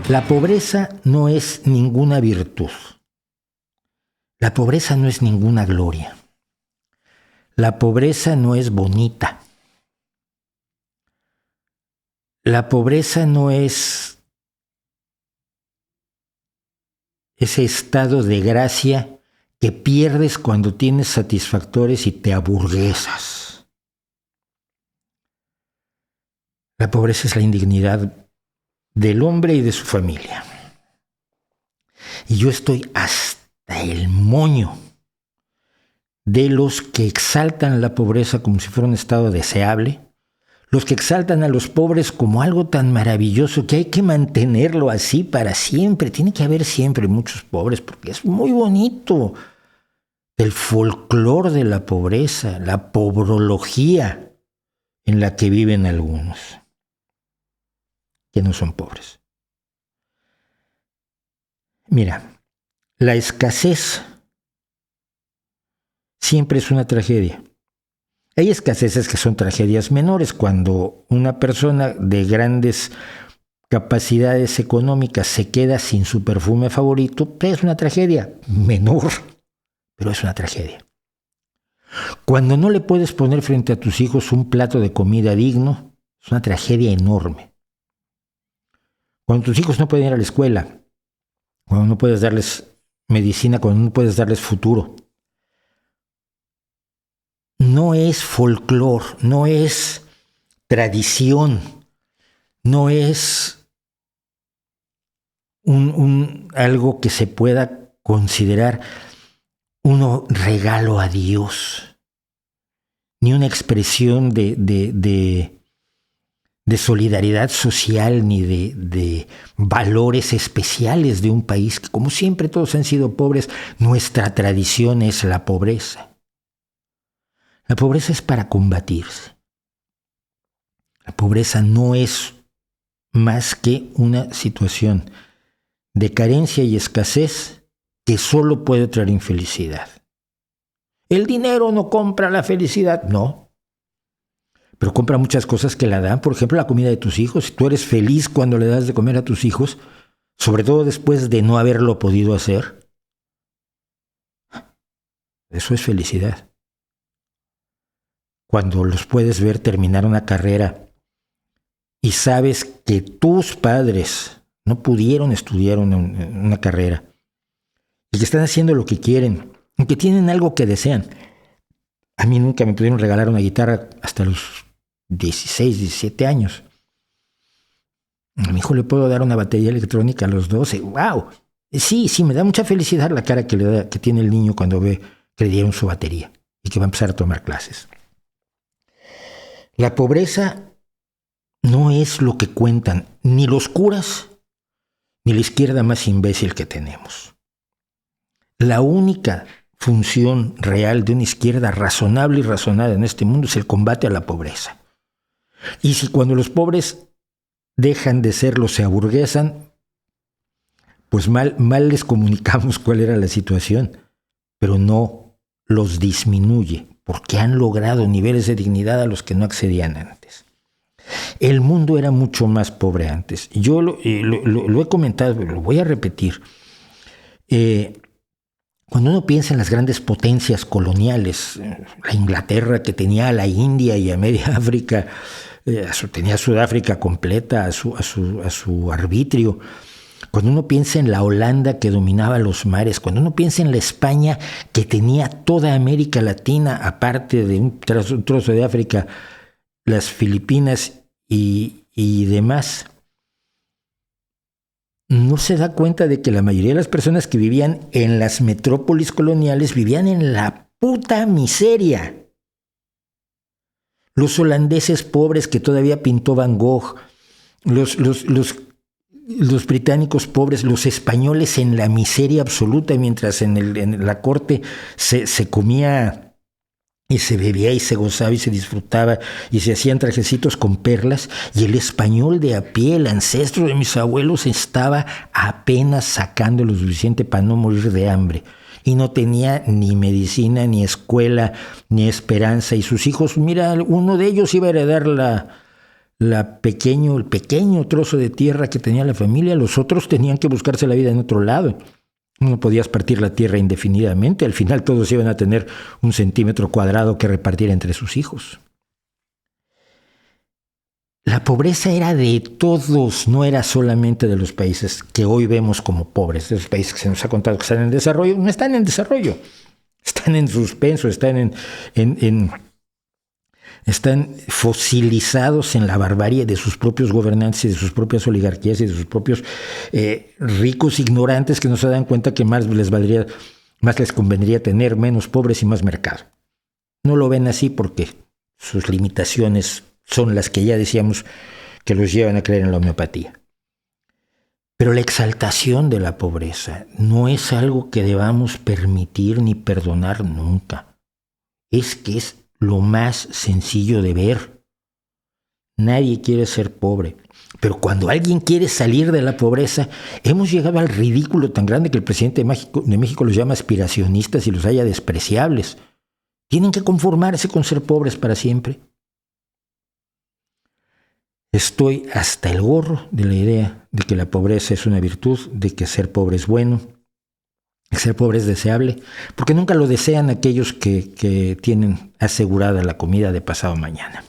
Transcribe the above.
La pobreza no es ninguna virtud. La pobreza no es ninguna gloria. La pobreza no es bonita. La pobreza no es ese estado de gracia que pierdes cuando tienes satisfactores y te aburguesas. La pobreza es la indignidad del hombre y de su familia. Y yo estoy hasta el moño de los que exaltan la pobreza como si fuera un estado deseable, los que exaltan a los pobres como algo tan maravilloso que hay que mantenerlo así para siempre. Tiene que haber siempre muchos pobres porque es muy bonito el folclore de la pobreza, la pobrología en la que viven algunos que no son pobres. Mira, la escasez siempre es una tragedia. Hay escaseces que son tragedias menores. Cuando una persona de grandes capacidades económicas se queda sin su perfume favorito, es una tragedia menor, pero es una tragedia. Cuando no le puedes poner frente a tus hijos un plato de comida digno, es una tragedia enorme. Cuando tus hijos no pueden ir a la escuela, cuando no puedes darles medicina, cuando no puedes darles futuro, no es folclore, no es tradición, no es algo que se pueda considerar un regalo a Dios, ni una expresión de solidaridad social, ni de valores especiales de un país que, como siempre todos han sido pobres. Nuestra tradición es la pobreza. La pobreza es para combatirse. La pobreza no es más que una situación de carencia y escasez que solo puede traer infelicidad. El dinero no compra la felicidad, no. Pero compra muchas cosas que la dan. Por ejemplo, la comida de tus hijos. Si tú eres feliz cuando le das de comer a tus hijos, sobre todo después de no haberlo podido hacer, eso es felicidad. Cuando los puedes ver terminar una carrera y sabes que tus padres no pudieron estudiar una carrera y que están haciendo lo que quieren y que tienen algo que desean. A mí nunca me pudieron regalar una guitarra hasta los 16, 17 años. A mi hijo le puedo dar una batería electrónica a los 12. ¡Wow! Sí, me da mucha felicidad la cara que tiene el niño cuando ve que le dieron su batería y que va a empezar a tomar clases. La pobreza no es lo que cuentan ni los curas ni la izquierda más imbécil que tenemos. La única función real de una izquierda razonable y razonada en este mundo es el combate a la pobreza. Y si cuando los pobres dejan de serlo, se aburguesan, pues mal les comunicamos cuál era la situación, pero no los disminuye, porque han logrado niveles de dignidad a los que no accedían antes. El mundo era mucho más pobre antes. Yo lo he comentado, pero lo voy a repetir. Cuando uno piensa en las grandes potencias coloniales, la Inglaterra que tenía a la India y a media África, tenía Sudáfrica completa a su arbitrio. Cuando uno piensa en la Holanda que dominaba los mares, cuando uno piensa en la España que tenía toda América Latina, aparte de un trozo de África, las Filipinas y demás, no se da cuenta de que la mayoría de las personas que vivían en las metrópolis coloniales vivían en la puta miseria. Los holandeses pobres que todavía pintó Van Gogh, los británicos pobres, los españoles en la miseria absoluta, mientras en la corte se comía y se bebía y se gozaba y se disfrutaba y se hacían trajecitos con perlas, y el español de a pie, el ancestro de mis abuelos, estaba apenas sacando lo suficiente para no morir de hambre. Y no tenía ni medicina, ni escuela, ni esperanza. Y sus hijos, mira, uno de ellos iba a heredar el pequeño trozo de tierra que tenía la familia, los otros tenían que buscarse la vida en otro lado. No podías partir la tierra indefinidamente, al final todos iban a tener 1 centímetro cuadrado que repartir entre sus hijos. La pobreza era de todos, no era solamente de los países que hoy vemos como pobres, de los países que se nos ha contado que están en desarrollo, no están en desarrollo, están en suspenso, están fosilizados en la barbarie de sus propios gobernantes y de sus propias oligarquías y de sus propios ricos ignorantes que no se dan cuenta que más les convendría tener menos pobres y más mercado. No lo ven así porque sus limitaciones son las que ya decíamos que los llevan a creer en la homeopatía. Pero la exaltación de la pobreza no es algo que debamos permitir ni perdonar nunca. Es que es lo más sencillo de ver. Nadie quiere ser pobre. Pero cuando alguien quiere salir de la pobreza, hemos llegado al ridículo tan grande que el presidente de México los llama aspiracionistas y los halla despreciables. Tienen que conformarse con ser pobres para siempre. Estoy hasta el gorro de la idea de que la pobreza es una virtud, de que ser pobre es bueno, que ser pobre es deseable, porque nunca lo desean aquellos que tienen asegurada la comida de pasado mañana.